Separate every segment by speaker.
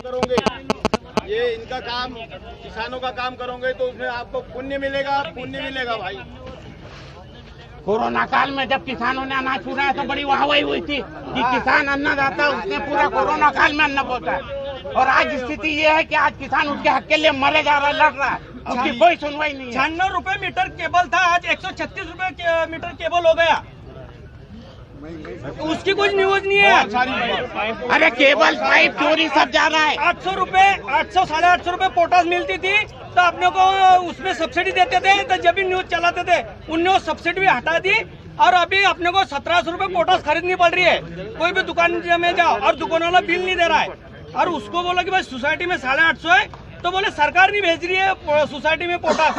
Speaker 1: करोगे, ये इनका काम, किसानों का काम करोगे तो उसमें आपको पुण्य मिलेगा भाई।
Speaker 2: कोरोना काल में जब किसानों ने अनाज छुड़ाया तो बड़ी वाहवाही हुई थी कि किसान अन्नदाता, उसने पूरा कोरोना काल में अन्न पहुंचा। और आज स्थिति ये है कि आज किसान उसके हक के लिए मरे जा रहा है, लड़ रहा है, उसकी कोई सुनवाई नहीं है।
Speaker 3: 96 रुपए मीटर केबल था, आज 136 रुपए मीटर केबल हो गया, उसकी कुछ न्यूज नहीं है।
Speaker 2: अरे केबल पाइप चोरी सब जा रहा है।
Speaker 3: 800 रुपए, 800 साढ़े 800 रुपए पोटास मिलती थी तो अपने को उसमें सब्सिडी देते थे, तो जब भी न्यूज चलाते थे उनने वो सब्सिडी भी हटा दी और अभी अपने को 1700 रुपए पोटास खरीदनी पड़ रही है। कोई भी दुकान में जाओ और दुकान वाला बिल नहीं दे रहा है, और उसको बोला कि भाई सोसाइटी में 850 है, तो बोले सरकार नहीं भेज रही है सोसाइटी में पोटास।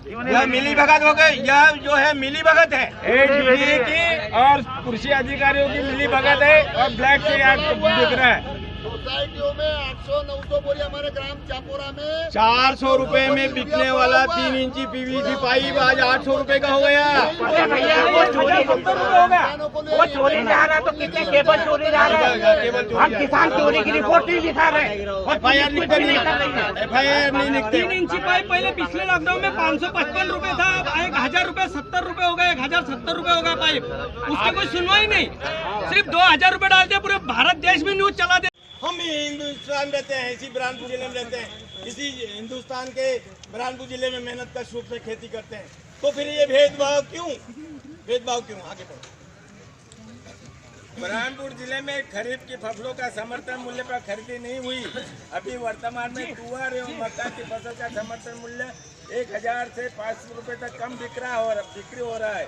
Speaker 3: यह मिली भगत हो गई, यह जो है मिली भगत है, एडीडी की और कृषि अधिकारियों की मिली भगत है और ब्लैक से यार बिक रहा है।
Speaker 1: सोसाइटियों में 800-900 बोरी, हमारे ग्राम चापोरा में
Speaker 3: 400 रुपए में बिकने वाला 3 इंची पीवीसी पाइप आज 800 रुपए का हो गया।
Speaker 2: भैया वो चोरी जा रहा है तो कितने केबल चोरी जा रहा है। हम किसान चोरी की रिपोर्ट नहीं दिखा रहे,
Speaker 3: FIR नहीं निकलती। 3 इंची पाइप पहले पिछले लॉकडाउन में 555 रुपए था, 1000 रुपए 70 रुपए हो गए, 1070 रुपए हो गया पाइप, उसकी कोई सुनवाई नहीं। सिर्फ 2000 रुपए डालते, पूरे भारत देश में न्यूज चला दे। हम भी हिंदुस्तान रहते हैं, इसी बुरहानपुर जिले में रहते हैं, इसी हिंदुस्तान के बुरहानपुर जिले में मेहनत कश रूप से खेती करते हैं, तो फिर ये भेदभाव क्यों? आगे बढ़ो। बुरहानपुर जिले में खरीफ की फसलों का समर्थन मूल्य पर खरीदी नहीं हुई। अभी वर्तमान में तुअर एवं मक्का की फसल का समर्थन मूल्य 1000 से 500 रुपए तक कम बिक्री हो रहा है।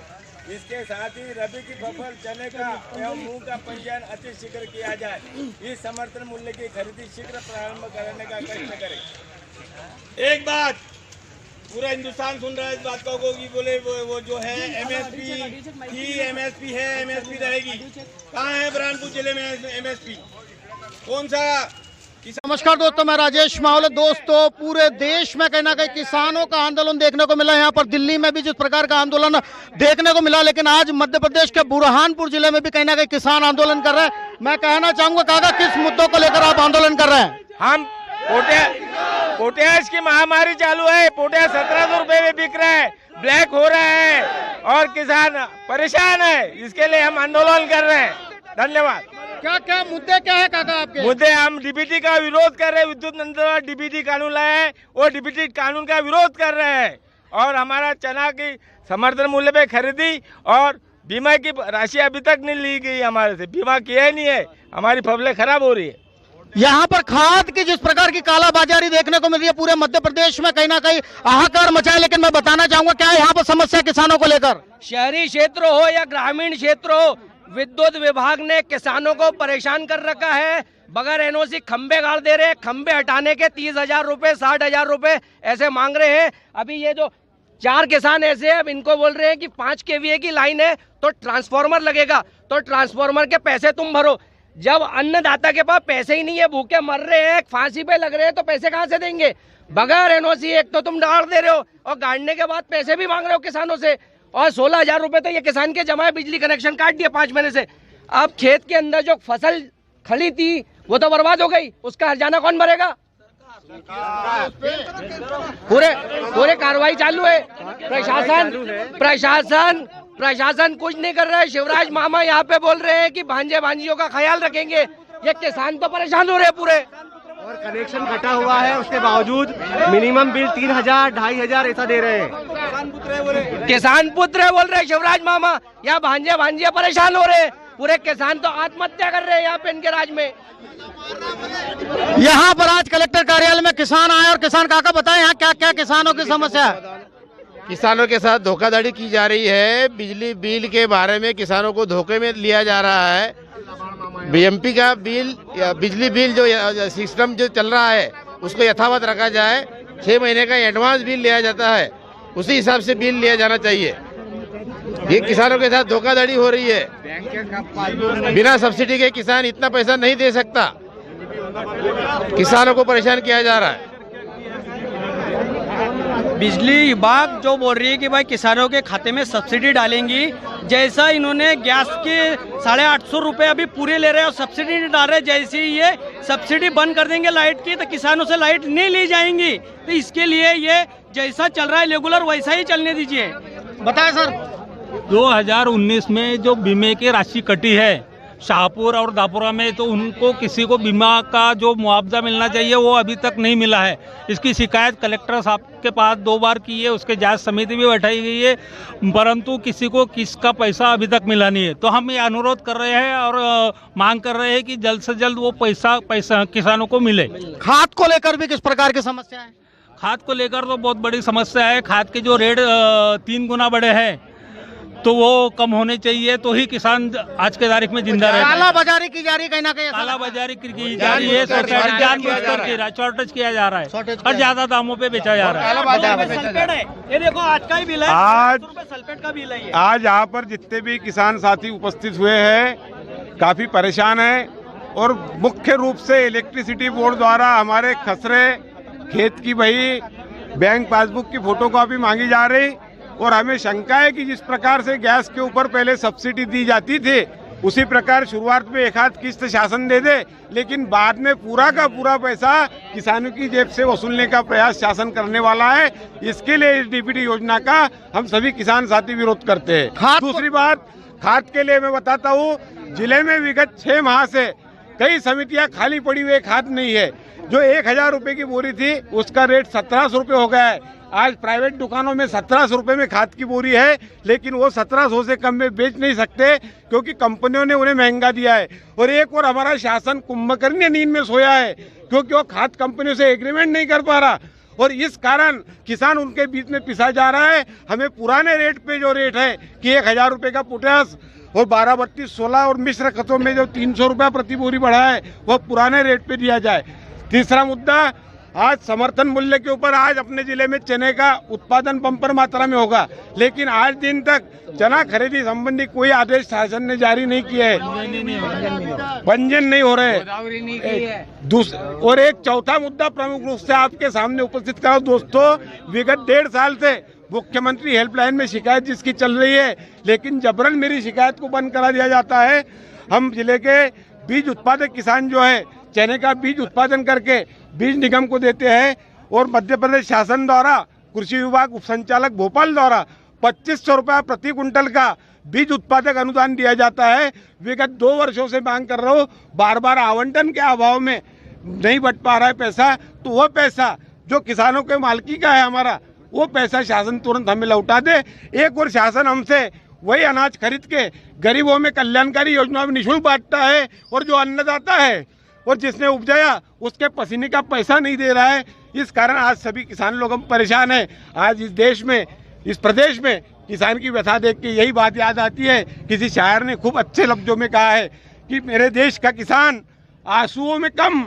Speaker 3: इसके साथ ही रबी की फसल चने का एवं मूंग का पंजीयन अति शीघ्र किया जाए। इस समर्थन मूल्य की खरीदी शीघ्र प्रारंभ करने का कष्ट करें। एक बात पूरा हिंदुस्तान सुन रहा है इस बात को कि बोले वो जो है एमएसपी है, एमएसपी रहेगी। कहाँ है बुरहानपुर जिले में एमएसपी? कौन सा?
Speaker 4: नमस्कार दोस्तों, मैं राजेश माहौल। दोस्तों, पूरे देश में कहीं ना कहीं किसानों का आंदोलन देखने को मिला। यहाँ पर दिल्ली में भी जिस प्रकार का आंदोलन देखने को मिला, लेकिन आज मध्य प्रदेश के बुरहानपुर जिले में भी कहीं ना कहीं किसान आंदोलन कर रहे हैं। मैं कहना चाहूंगा काका, किस मुद्दों को लेकर आप आंदोलन कर रहे हैं?
Speaker 3: हम पोटैश की महामारी चालू है, पोटैश 1700 रुपए में बिक रहा है, ब्लैक हो रहा है और किसान परेशान है। इसके लिए हम आंदोलन कर रहे हैं। धन्यवाद।
Speaker 4: क्या मुद्दे क्या है काका आपके?
Speaker 3: मुद्दे, हम डीबीटी का विरोध कर रहे हैं। विद्युत मंत्रालय डीबीटी कानून लाया है, वो डीबीटी कानून का विरोध कर रहे हैं। और हमारा चना की समर्थन मूल्य पे खरीदी और बीमा की राशि अभी तक नहीं ली गई, हमारे से बीमा किया ही नहीं है, हमारी फसलें खराब हो रही है।
Speaker 4: यहाँ पर खाद की जिस प्रकार की कालाबाजारी देखने को मिल रही है, पूरे मध्य प्रदेश में कहीं ना कहीं हाहाकार मचा है। लेकिन मैं बताना चाहूंगा क्या है यहाँ पर समस्या किसानों को लेकर?
Speaker 5: शहरी क्षेत्र हो या ग्रामीण क्षेत्र हो, विद्युत विभाग ने किसानों को परेशान कर रखा है। बगैर एनओसी खंबे गाड़ दे रहे हैं, खंबे हटाने के 30,000 रुपए 60,000 रुपए ऐसे मांग रहे हैं। अभी ये जो 4 किसान ऐसे हैं, अब इनको बोल रहे हैं कि 5 kVA की लाइन है तो ट्रांसफार्मर लगेगा, तो ट्रांसफार्मर के पैसे तुम भरो। जब अन्नदाता के पास पैसे ही नहीं है, भूखे मर रहे हैं, फांसी पे लग रहे हैं, तो पैसे कहाँ से देंगे? बगैर एनओसी एक तो तुम डाल दे रहे हो और गाड़ने के बाद पैसे भी मांग रहे हो किसानों से। और 16,000 रुपए तो ये किसान के जमा है, बिजली कनेक्शन काट दिया 5 महीने से। अब खेत के अंदर जो फसल खड़ी थी वो तो बर्बाद हो गई, उसका हर्जाना कौन भरेगा? पूरे कार्रवाई चालू है। प्रशासन कुछ नहीं कर रहा है। शिवराज मामा यहाँ पे बोल रहे हैं कि भांजे भांजियों का ख्याल रखेंगे, ये किसान तो परेशान हो रहे हैं पूरे।
Speaker 6: और कनेक्शन कटा हुआ है, उसके बावजूद मिनिमम बिल 3,000 2,500 ऐसा दे रहे हैं।
Speaker 5: किसान पुत्र बोल रहे शिवराज मामा, या भांजे भांजिया परेशान हो रहे हैं। पूरे किसान तो आत्महत्या कर रहे हैं यहाँ पे इनके राज में।
Speaker 4: यहाँ पर आज कलेक्टर कार्यालय में किसान आए और किसान काका बताएं यहाँ क्या क्या किसानों की समस्या है?
Speaker 7: किसानों के साथ धोखाधड़ी की जा रही है। बिजली बिल के बारे में किसानों को धोखे में लिया जा रहा है। बीएमपी का बिल या बिजली बिल जो सिस्टम जो चल रहा है उसको यथावत रखा जाए। 6 महीने का एडवांस बिल लिया जाता है, उसी हिसाब से बिल लिया जाना चाहिए। ये किसानों के साथ धोखाधड़ी हो रही है। बिना सब्सिडी के किसान इतना पैसा नहीं दे सकता। किसानों को परेशान किया जा रहा है।
Speaker 3: बिजली विभाग जो बोल रही है कि भाई किसानों के खाते में सब्सिडी डालेंगी, जैसा इन्होंने गैस के 850 रुपये अभी पूरे ले रहे हैं और सब्सिडी नहीं डाल रहे, जैसे ही ये सब्सिडी बंद कर देंगे लाइट की तो किसानों से लाइट नहीं ली जाएंगी। तो इसके लिए ये जैसा चल रहा है रेगुलर वैसा ही चलने दीजिए।
Speaker 4: बताएं सर।
Speaker 8: 2019 में जो बीमे की राशि कटी है शाहपुर और दापुरा में, तो उनको किसी को बीमा का जो मुआवजा मिलना चाहिए वो अभी तक नहीं मिला है। इसकी शिकायत कलेक्टर साहब के पास 2 बार की है, उसके जांच समिति भी बैठाई गई है, परंतु किसी को किसका पैसा अभी तक मिला नहीं है। तो हम ये अनुरोध कर रहे हैं और मांग कर रहे हैं कि जल्द से जल्द वो पैसा किसानों को मिले।
Speaker 4: खाद को लेकर भी किस प्रकार की समस्या है?
Speaker 8: खाद को लेकर तो बहुत बड़ी समस्या है। खाद के जो रेट 3 गुना बढ़े हैं तो वो कम होने चाहिए, तो ही किसान आज के तारीख में जिंदा रहे।
Speaker 4: काला बाजारी की जा रही कहीं ना कहीं,
Speaker 8: काला बाजारी की जा रही है, जानबूझकर शॉर्टेज किया जा रहा है और ज्यादा दामों पे बेचा जा रहा है।
Speaker 3: सल्फेट है, ये देखो आज का ही बिल है,
Speaker 1: आज
Speaker 3: सल्फेट का बिल है।
Speaker 1: आज यहाँ पर जितने भी किसान साथी उपस्थित हुए हैं काफी परेशान हैं और मुख्य रूप से इलेक्ट्रिसिटी बोर्ड द्वारा हमारे खसरे खेत की वही बैंक पासबुक की फोटोकॉपी मांगी जा रही और हमें शंका है कि जिस प्रकार से गैस के ऊपर पहले सब्सिडी दी जाती थी उसी प्रकार शुरुआत में एक आध किस्त शासन दे दे, लेकिन बाद में पूरा का पूरा पैसा किसानों की जेब से वसूलने का प्रयास शासन करने वाला है। इसके लिए इस डीबीटी योजना का हम सभी किसान साथी विरोध करते हैं। दूसरी बात, खाद के लिए मैं बताता हूँ, जिले में विगत 6 माह से कई समितियां खाली पड़ी हुई, खाद नहीं है। जो 1000 रुपए की बोरी थी उसका रेट 1700 रुपए हो गया है। आज प्राइवेट दुकानों में 1700 रुपए में खाद की बोरी है, लेकिन वो 1700 से कम में बेच नहीं सकते क्योंकि कंपनियों ने उन्हें महंगा दिया है। और एक और हमारा शासन कुंभकर्ण नींद में सोया है क्योंकि वो खाद कंपनियों से एग्रीमेंट नहीं कर पा रहा और इस कारण किसान उनके बीच में पिसा जा रहा है। हमें पुराने रेट पे जो रेट है कि 1000 रुपए का पोटास और 12, 32, 16 और मिश्र खतों में जो 300 रुपया प्रति बोरी बढ़ा है वह पुराने रेट पे दिया जाए। तीसरा मुद्दा, आज समर्थन मूल्य के ऊपर आज अपने जिले में चने का उत्पादन बम्पर मात्रा में होगा, लेकिन आज दिन तक चना खरीदी संबंधी कोई आदेश शासन ने जारी नहीं किया है, पंजीयन नहीं हो रहे। और एक चौथा मुद्दा प्रमुख रूप से आपके सामने उपस्थित कराओ दोस्तों, विगत 1.5 साल से मुख्यमंत्री हेल्पलाइन में शिकायत जिसकी चल रही है, लेकिन जबरन मेरी शिकायत को बंद करा दिया जाता है। हम जिले के बीज उत्पादक किसान जो है चने का बीज उत्पादन करके बीज निगम को देते हैं और मध्य प्रदेश शासन द्वारा कृषि विभाग उप संचालक भोपाल द्वारा 2500 रुपया प्रति कुंटल का बीज उत्पादक अनुदान दिया जाता है। विगत 2 वर्षों से मांग कर रहा हूँ, बार बार आवंटन के अभाव में नहीं बट पा रहा है पैसा, तो वह पैसा जो किसानों के मालकी का है हमारा, वो पैसा शासन तुरंत हमें लौटा दे। एक और शासन हमसे वही अनाज खरीद के गरीबों में कल्याणकारी योजना में निःशुल्क बांटता है और जो अन्नदाता है और जिसने उपजाया उसके पसीने का पैसा नहीं दे रहा है। इस कारण आज सभी किसान लोग हम परेशान हैं। आज इस देश में, इस प्रदेश में किसान की व्यथा देख के यही बात याद आती है। किसी शायर ने खूब अच्छे लफ्जों में कहा है कि मेरे देश का किसान आंसुओं में कम,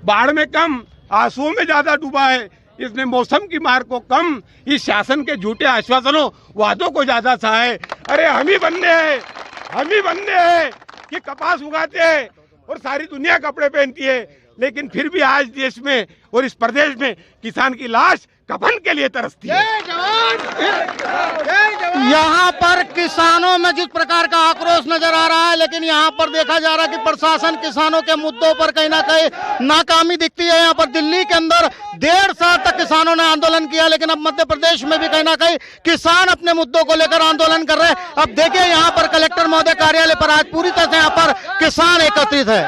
Speaker 1: बाढ़ में कम, आंसुओं में ज्यादा डूबा है। इसने मौसम की मार को कम, इस शासन के झूठे आश्वासनों वादों को ज्यादा सहा है। अरे हम ही बंदे हैं कि कपास उगाते हैं और सारी दुनिया कपड़े पहनती है, लेकिन फिर भी आज देश में और इस प्रदेश में किसान की लाश कफन के लिए तरसती है।
Speaker 4: यहाँ पर किसानों में जिस प्रकार का आक्रोश नजर आ रहा है, लेकिन यहाँ पर देखा जा रहा है कि प्रशासन किसानों के मुद्दों पर कहीं ना कहीं नाकामी दिखती है। यहाँ पर दिल्ली के अंदर 1.5 साल तक किसानों ने आंदोलन किया, लेकिन अब मध्य प्रदेश में भी कहीं ना कहीं किसान अपने मुद्दों को लेकर आंदोलन कर रहे हैं। अब देखिए यहाँ पर कलेक्टर महोदय कार्यालय पर आज पूरी तरह से यहाँ पर किसान एकत्रित है।